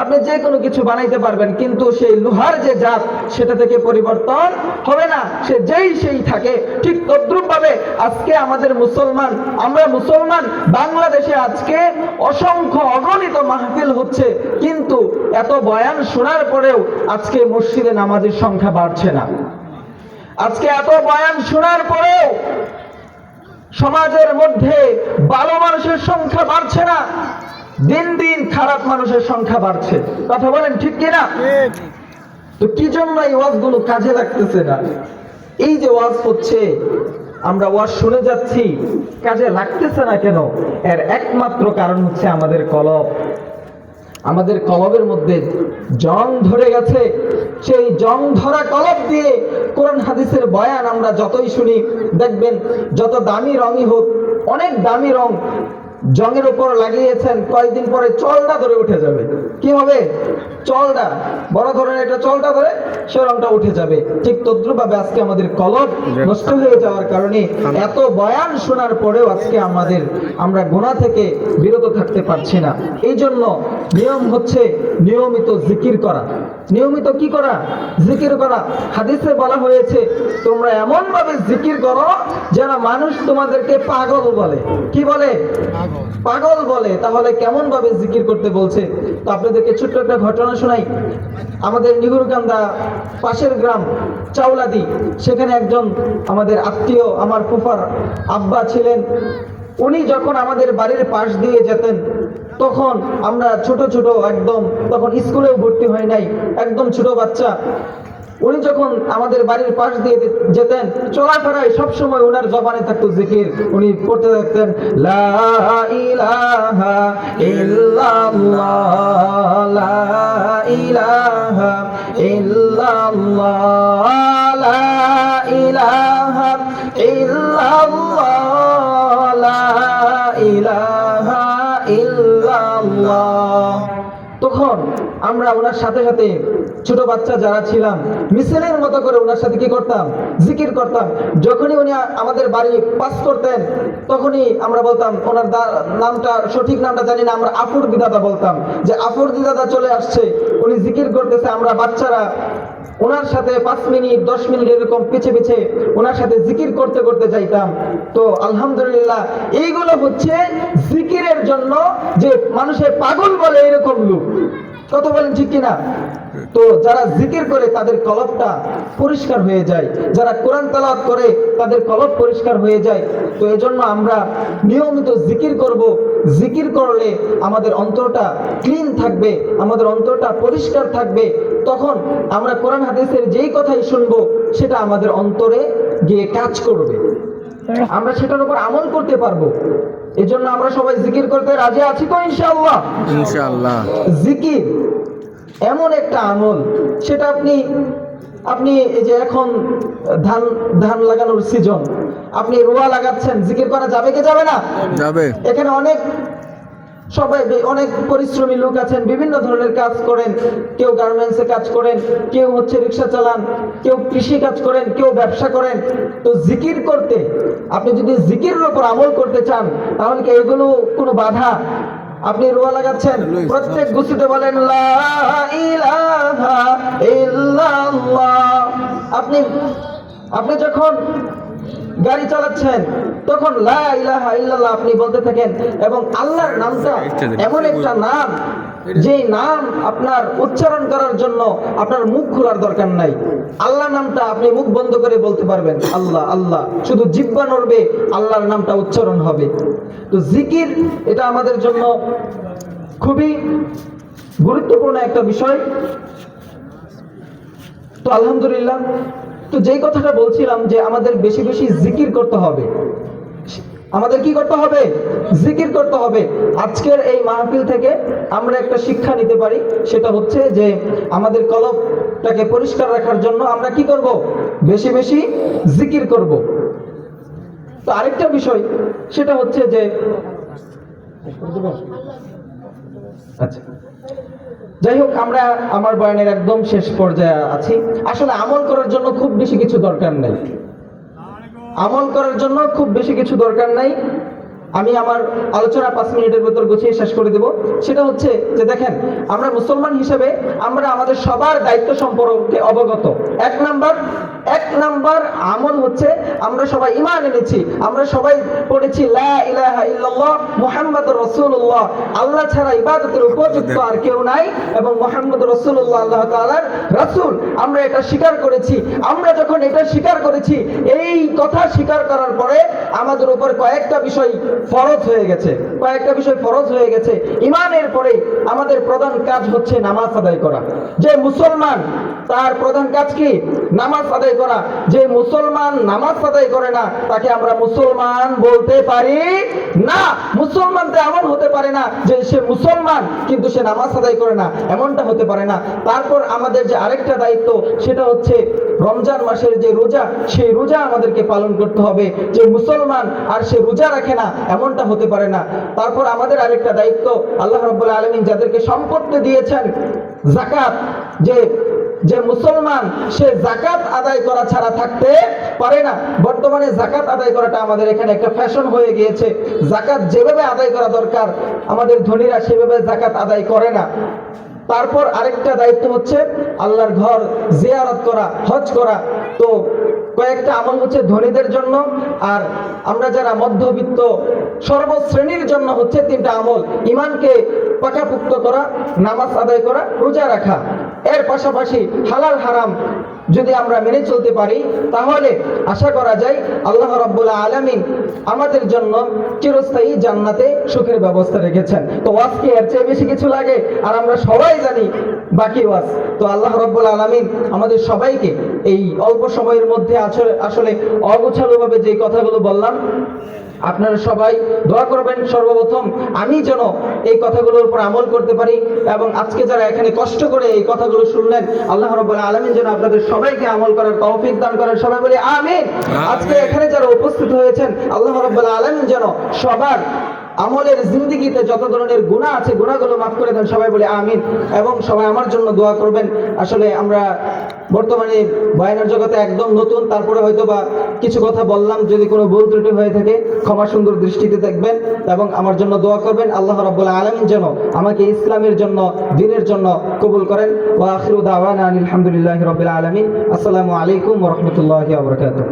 আপনি যে কোনো কিছু বানাইতে পারবেন, কিন্তু সেই লোহার যে জাত সেটা থেকে পরিবর্তন হবে না, সে যেই সেই থাকে। ঠিক তদ্রুপ ভাবে আজকে আমাদের মুসলমান, আমরা মুসলমান বাংলাদেশে আজকে অসংখ্য অগণিত মাহফিল হচ্ছে, কিন্তু এত বয়ান শোনার পরেও আজকে মসজিদে নামাজের সংখ্যা বাড়ছে না। আজকে এত বয়ান শোনার পরেও সমাজের মধ্যে ভালো মানুষের সংখ্যা বাড়ছে না, দিন দিন খারাপ মানুষের সংখ্যা বাড়ছে। কথা বলেন ঠিক কিনা? তো কি জন্য এই ওয়াজগুলো কাজে লাগতেছে না? এই যে ওয়াজ হচ্ছে, আমরা ওয়াজ শুনে যাচ্ছি, কাজে লাগতেছে না কেন? এর একমাত্র কারণ হচ্ছে আমাদের কলব। আমাদের কলবের মধ্যে জং ধরে গেছে। সেই জং ধরা কলব দিয়ে কোরআন হাদিসের বয়ান আমরা যতই শুনি, দেখবেন যত দামি রঙই হোক, অনেক দামি রং জংয়ের উপর লাগিয়েছেন, কয়েকদিন পরে চলটা ধরে উঠে যাবে। কি হবে? চলটা, বড় ধরনের একটা চলটা ধরে সে রংটা উঠে যাবে। ঠিক তদ্রুপভাবে আজকে আমাদের কলব নষ্ট হয়ে যাওয়ার কারণে এত বয়ান শোনার পরেও আজকে আমরা গুনাহ থেকে বিরত থাকতে পারছি না। এই জন্য নিয়ম হচ্ছে নিয়মিত জিকির করা। নিয়মিত কি করা? জিকির করা। হাদিসে বলা হয়েছে, তোমরা এমন ভাবে জিকির করো যেন মানুষ তোমাদেরকে পাগল বলে। কি বলে? পাগল বলে। তাহলে কেমন ভাবে জিকির করতে বলছে? তো আপনাদেরকে ছোট্ট একটা ঘটনা শোনাই। আমাদের নিগুরকান্দা পাশের গ্রাম চাউলাদি, সেখানে একজন আমাদের আত্মীয়, আমার ফুফার আব্বা ছিলেন। উনি যখন আমাদের বাড়ির পাশ দিয়ে যেতেন, তখন আমরা ছোট ছোট একদম, তখন স্কুলেও ভর্তি হয় নাই, একদম ছোট বাচ্চা। উনি যখন আমাদের বাড়ির পাশ দিয়ে যেতেন, চলাফেরায় সবসময় ওনার জবানে থাকতো জিকির। উনি পড়তে থাকতেন, লা ইলাহা ইল্লাল্লাহ, লা ইলাহা ইল্লাল্লাহ, লা ইলাহা ইল্লাল্লাহ, লা ইলাহা ইল্লাল্লাহ। তখন আমরা ওনার সাথে সাথে ছোট বাচ্চা যারা ছিলাম, মিছিলের মতো করে ওনার সাথে কি করতাম? জিকির করতাম। যখনই উনি আমাদের বাড়ি পাস করতেন, তখনই আমরা বলতাম, ওনার নামটা, সঠিক নামটা জানি না, আমরা আফুর দিদাদা বলতাম, যে আফুর দিদাদা চলে আসছে, উনি জিকির করতেছে। আমরা বাচ্চারা ওনার সাথে 5 মিনিট 10 মিনিট এরকম পিছে পিছে ওনার সাথে জিকির করতে করতে যাইতাম। তো আলহামদুলিল্লাহ, এইগুলো হচ্ছে জিকিরের জন্য যে মানুষের পাগল বলে এরকম লোক। কথা বলেন ঠিক কিনা? তো যারা জিকির করে তাদের কলবটা পরিষ্কার হয়ে যায়, যারা কোরআন তেলাওয়াত করে তাদের কলব পরিষ্কার হয়ে যায়। তো এজন্য আমরা নিয়মিত জিকির করব। জিকির করলে আমাদের অন্তরটা ক্লিন থাকবে, আমাদের অন্তরটা পরিষ্কার থাকবে। তখন আমরা কোরআন হাদিসের যেই কথাই শুনবো সেটা আমাদের অন্তরে গিয়ে কাজ করবে, আমরা সেটার উপর আমল করতে পারবো। এজন্য আমরা সবাই জিকির করতে রাজি আছি তো? ইনশাআল্লাহ। ইনশাআল্লাহ। জিকির এমন একটা আমল, সেটা আপনি এই যে এখন ধান লাগানোর সিজন, আপনি রোয়া লাগাচ্ছেন, জিকির করা যাবে কি যাবে না? যাবে। এখানে অনেক পরিশ্রমী লোক আছেন, বিভিন্ন ধরনের কাজ করেন। কেউ গার্মেন্টসে কাজ করেন, কেউ হচ্ছে রিক্সা চালান, কেউ কৃষি কাজ করেন, কেউ ব্যবসা করেন। তো জিকির করতে, আপনি যদি জিকিরের উপর আমল করতে চান, তাহলে কি এগুলো কোনো বাধা? আপনি রোয়া লাগাচ্ছেন, প্রত্যেক গুছিতে বলেন লা ইলাহা ইল্লাল্লাহ। আপনি যখন গাড়ি চালাচ্ছেন, তখন লা ইলাহা ইল্লাল্লাহ আপনি বলতে থাকেন। এবং আল্লাহর নামটা এমন একটা নাম, যে নাম আপনার উচ্চারণ করার জন্য আপনার মুখ খোলার দরকার নাই। আল্লাহ নামটা আপনি মুখ বন্ধ করে বলতে পারবেন, আল্লাহ আল্লাহ, শুধু জিহ্বা নড়বে, আল্লাহর নামটা উচ্চারণ হবে। তো জিকির এটা আমাদের জন্য খুবই গুরুত্বপূর্ণ একটা বিষয়। তো আলহামদুলিল্লাহ, তো যেই কথাটা বলছিলাম যে আমাদের বেশি বেশি জিকির করতে হবে। আমাদের কি করতে হবে? জিকির করতে হবে। আজকের এই মাহফিল থেকে আমরা একটা শিক্ষা নিতে পারি, সেটা হচ্ছে যে আমাদের কলবটাকে পরিষ্কার রাখার জন্য আমরা কি করব? বেশি বেশি জিকির করব। তো আরেকটা বিষয়, সেটা হচ্ছে যে আচ্ছা, যাই হোক, আমরা আমার বয়ানের একদম শেষ পর্যায়ে আছি। আসলে আমল করার জন্য খুব বেশি কিছু দরকার নাই, আমল করার জন্য খুব বেশি কিছু দরকার নাই। আমি আমার আলোচনা 5 মিনিটের ভেতর গুছিয়ে শেষ করে দেব। সেটা হচ্ছে যে দেখেন, আমরা মুসলমান হিসেবে আমরা আমাদের সবার দায়িত্ব সম্পর্কে অবগত। এক নাম্বার আমল হচ্ছে আমরা সবাই ঈমান এনেছি, আমরা সবাই পড়েছি লা ইলাহা ইল্লাল্লাহ মুহাম্মাদুর রাসূলুল্লাহ, আল্লাহ ছাড়া ইবাদতের উপযুক্ত আর কেউ নাই এবং মুহাম্মদুর রাসূলুল্লাহ আল্লাহ তাআলার রাসূল। আমরা এটা স্বীকার করেছি। আমরা যখন এটা স্বীকার করেছি, এই কথা স্বীকার করার পরে আমাদের উপর কয়েকটা বিষয় ফরজ হয়ে গেছে। ঈমানের পরে আমাদের প্রধান কাজ হচ্ছে নামাজ আদায় করা। যে মুসলমান তার প্রধান কাজ কি? নামাজ আদায় করা। যে মুসলমান নামাজ আদায় করে না তাকে আমরা মুসলমান বলতে পারি না। মুসলমান তো এমন হতে পারে না যে সে মুসলমান কিন্তু সে নামাজ আদায় করে না, এমনটা হতে পারে না। তারপর আমাদের যে আরেকটা দায়িত্ব সেটা হচ্ছে রমজান মাসের যে রোজা, সেই রোজা আমাদেরকে পালন করতে হবে। যে মুসলমান আর সে রোজা রাখে না, এমনটা হতে পারে না। তারপর আমাদের আরেকটা দায়িত্ব, আল্লাহ রাব্বুল আলামিন যাদেরকে সম্পত্তি দিয়েছেন যাকাত, যে মুসলমান সে যাকাত আদায় করা ছাড়া থাকতে পারে না। বর্তমানে যাকাত আদায় করাটা আমাদের এখানে একটা ফ্যাশন হয়ে গিয়েছে। যাকাত যেভাবে আদায় করা দরকার আমাদের ধনীরা সেভাবে যাকাত আদায় করে না। তারপর আরেকটা দায়িত্ব হচ্ছে আল্লাহর ঘর জিয়ারত করা, হজ করা। তো কয়েকটা আমল হচ্ছে ধনীদের জন্য, আর আমরা যারা মধ্যবিত্ত সর্বশ্রেণীর জন্য হচ্ছে 3টা আমল: ঈমানকে পাকাপোক্ত করা, নামাজ আদায় করা, রোজা রাখা। এর পাশাপাশি হালাল হারাম যদি আমরা মেনে চলতে পারি তাহলে আশা করা যায় আল্লাহ রাব্বুল আলামিন আমাদের জন্য চিরস্থায়ী জান্নাতে সুখের ব্যবস্থা রেখেছেন। তো ওয়াজ কি এর চেয়ে বেশি কিছু লাগে? আর আমরা সবাই জানি বাকি ওয়াজ। তো আল্লাহ রাব্বুল আলামিন আমাদের সবাইকে এই অল্প সময়ের মধ্যে আসলে অগোছালোভাবে যে কথাগুলো বললাম, আপনারা সবাই দোয়া করবেন সর্বপ্রথম আমি যেন এই কথাগুলোর উপর আমল করতে পারি, এবং আজকে যারা এখানে কষ্ট করে এই কথাগুলো শুনলেন আল্লাহ রাব্বুল আলামিন যেন আপনাদের সবাইকে আমল করার তৌফিক দান করেন। সবাই বলি আমিন। আজকে এখানে যারা উপস্থিত হয়েছেন আল্লাহ রাব্বুল আলামিন যেন সবার আমলের জিন্দেগিতে যত ধরনের গুনাহ আছে গুনাহগুলো মাফ করে দেন। সবাই বলে আমিন। এবং সবাই আমার জন্য দোয়া করবেন। আসলে আমরা বর্তমানে বয়ানের জগতে একদম নতুন, তারপরে হয়তো বা কিছু কথা বললাম, যদি কোনো ভুল ত্রুটি হয়ে থাকে ক্ষমা সুন্দর দৃষ্টিতে দেখবেন এবং আমার জন্য দোয়া করবেন। আল্লাহ রাব্বুল আলামিন যেন আমাকে ইসলামের জন্য, দ্বীনের জন্য কবুল করেন। ওয়া আখিরু দাওয়ানা আলহামদুলিল্লাহি রাব্বিল আলামিন। আসসালামু আলাইকুম ওয়া রাহমাতুল্লাহি ওয়া বারাকাতুহু।